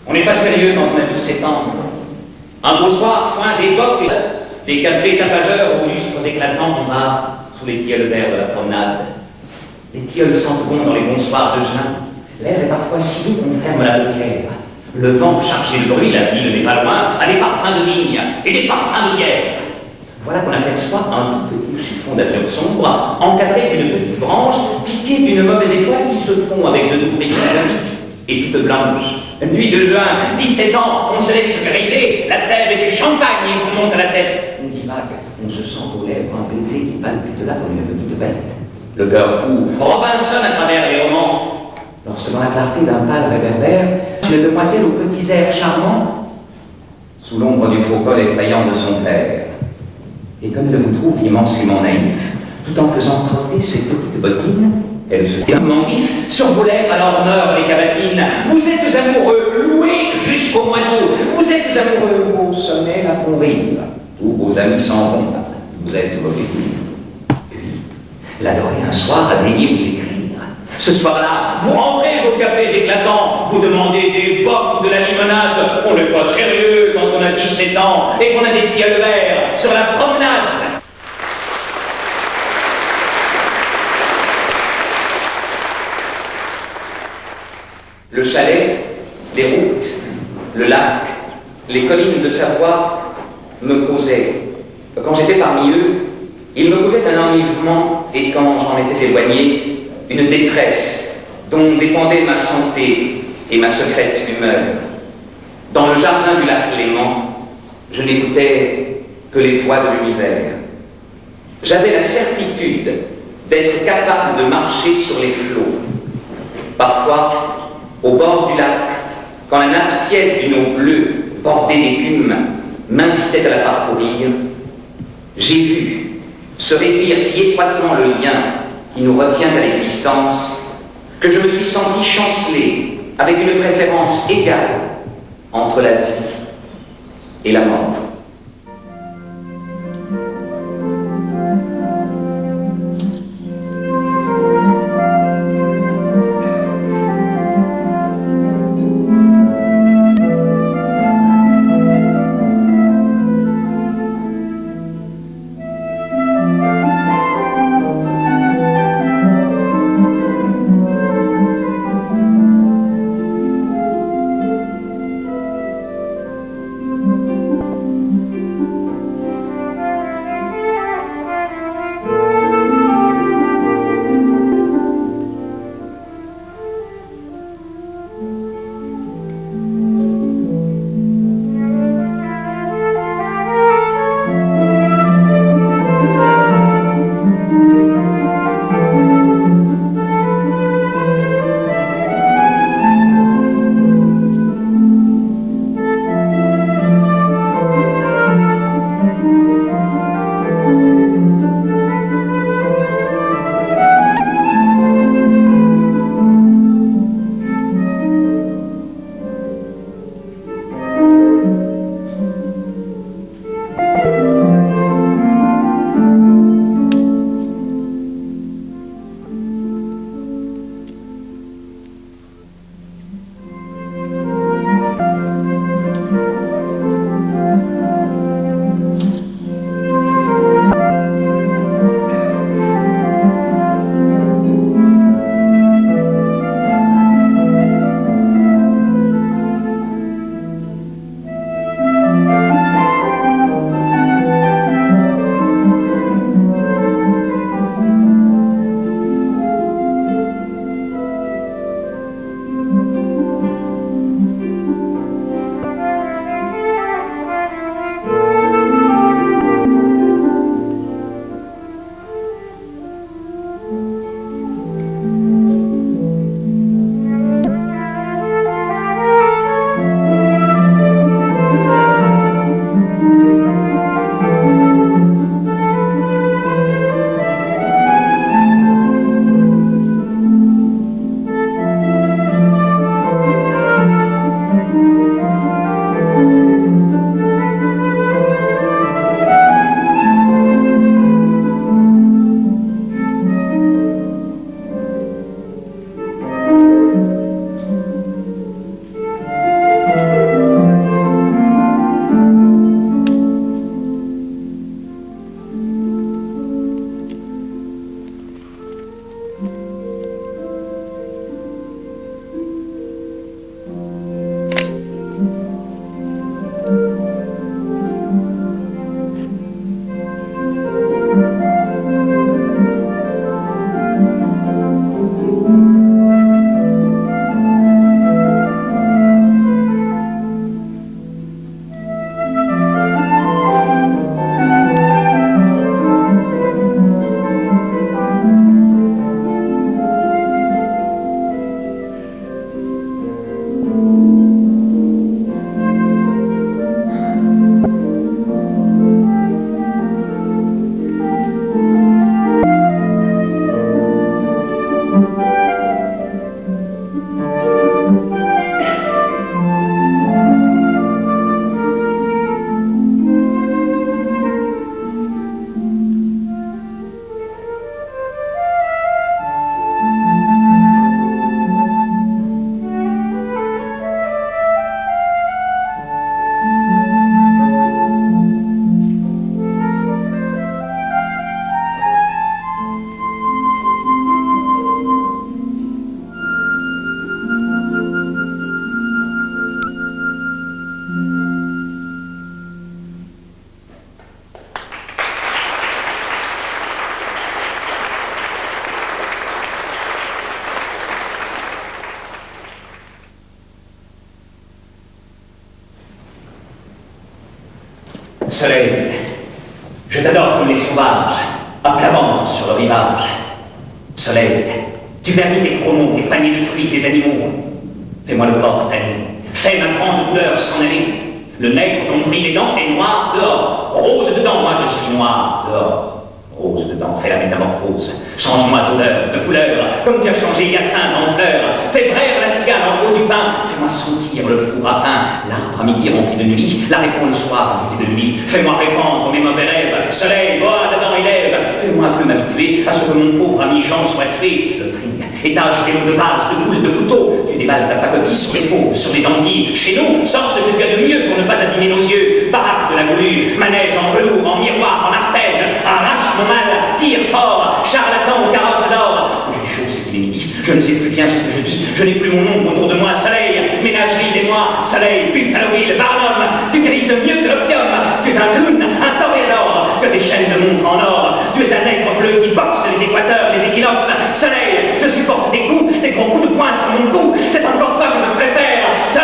On n'est pas sérieux quand on a 17 ans. Un beau soir, foin d'époque, des cafés tapageurs aux lustres éclatants en bas, sous les tilleuls verts de la promenade. Les tilleuls sentent bon dans les bons soirs de juin. L'air est parfois si doux qu'on ferme la paupière. Le vent chargé de bruit, la ville n'est pas loin, a des parfums de vigne et des parfums de bière. Voilà qu'on aperçoit un tout petit chiffon d'azur sombre, encadré d'une petite branche, piqué d'une mauvaise étoile qui se fond avec de doux prismes et toute blanche. Nuit de juin, 17 ans, on se laisse griser, la sève et du champagne et vous monte à la tête. On divague, on se sent aux lèvres un baiser qui palpite là comme une petite bête. Le cœur fou, Robinson à travers les romans. Lorsque dans la clarté d'un pâle réverbère, une demoiselle aux petits airs charmants, sous l'ombre du faux col effrayant de son père. Et comme elle vous trouve immensément naïf, tout en faisant trotter ses petites bottines, elle se calmement vif, sur vos lèvres alors meurent les cavatines. Vous êtes amoureux, loués jusqu'au mois d'août. Vous êtes amoureux, vos sommets la font rire. Tous vos amis s'en vont, vous êtes mauvais. Puis, l'adorer un soir a daigné vous écrire. Ce soir-là, vous rentrez aux cafés éclatants, vous demandez des bocs ou de la limonade. On n'est pas sérieux quand on a 17 ans et qu'on a des tilleuls verts sur la promenade. Le chalet, les routes, le lac, les collines de Savoie me causaient. Quand j'étais parmi eux, ils me causaient un enivement et quand j'en étais éloigné, une détresse dont dépendait ma santé et ma secrète humeur. Dans le jardin du lac Léman, je n'écoutais que les voix de l'univers. J'avais la certitude d'être capable de marcher sur les flots. Parfois, au bord du lac, quand la nappe tiède d'une eau bleue bordée d'écume m'invitait à la parcourir, j'ai vu se réduire si étroitement le lien qui nous retient à l'existence que je me suis senti chanceler avec une préférence égale entre la vie et la mort. Soleil, je t'adore comme les sauvages, à plat ventre sur le rivage. Soleil, tu vernis tes chromos, tes paniers de fruits, tes animaux. Fais-moi le corps tanné, fais ma grande douleur s'en aller. Le nègre dont brillent les dents est noir dehors, rose dedans, moi je suis noir dehors. Rose dedans, fais la métamorphose, change-moi d'odeur, de couleur, comme tu as changé Hyacinthe en fleur. Fais braire la cigale en haut du pain, fais-moi sentir le four à pain. L'arbre à midi rempli de nuit, la répond le soir rempli de nuit. Fais-moi répandre mes mauvais rêves, soleil, bois dedans et lève. Fais-moi un peu m'habituer à ce que mon pauvre ami Jean soit tué. Le tri, étage des lots de base, de boules, de couteaux. Tu déballes ta pacotille sur les faux, sur les Antilles. Chez nous, sors ce que tu as de mieux pour ne pas abîmer nos yeux. Baraque de la goulue, manège en velours, en miroir, en arpège. Arrache mon mal, tire fort, charlatan au carrosse d'or. J'ai chaud, c'est qu'il est midi, je ne sais plus bien ce que je dis. Je n'ai plus mon ombre autour de moi, soleil. Ménagerie des mois, soleil, Buffalo Bill, Barnum. Tu grises mieux que l'opium. Tu es un clown, un toréador. Tu as des chaînes de montre en or. Tu es un nègre bleu qui boxe les équateurs, les équinoxes. Soleil, je supporte tes coups, tes gros coups de poing sur mon cou. C'est encore toi que je préfère. Soleil,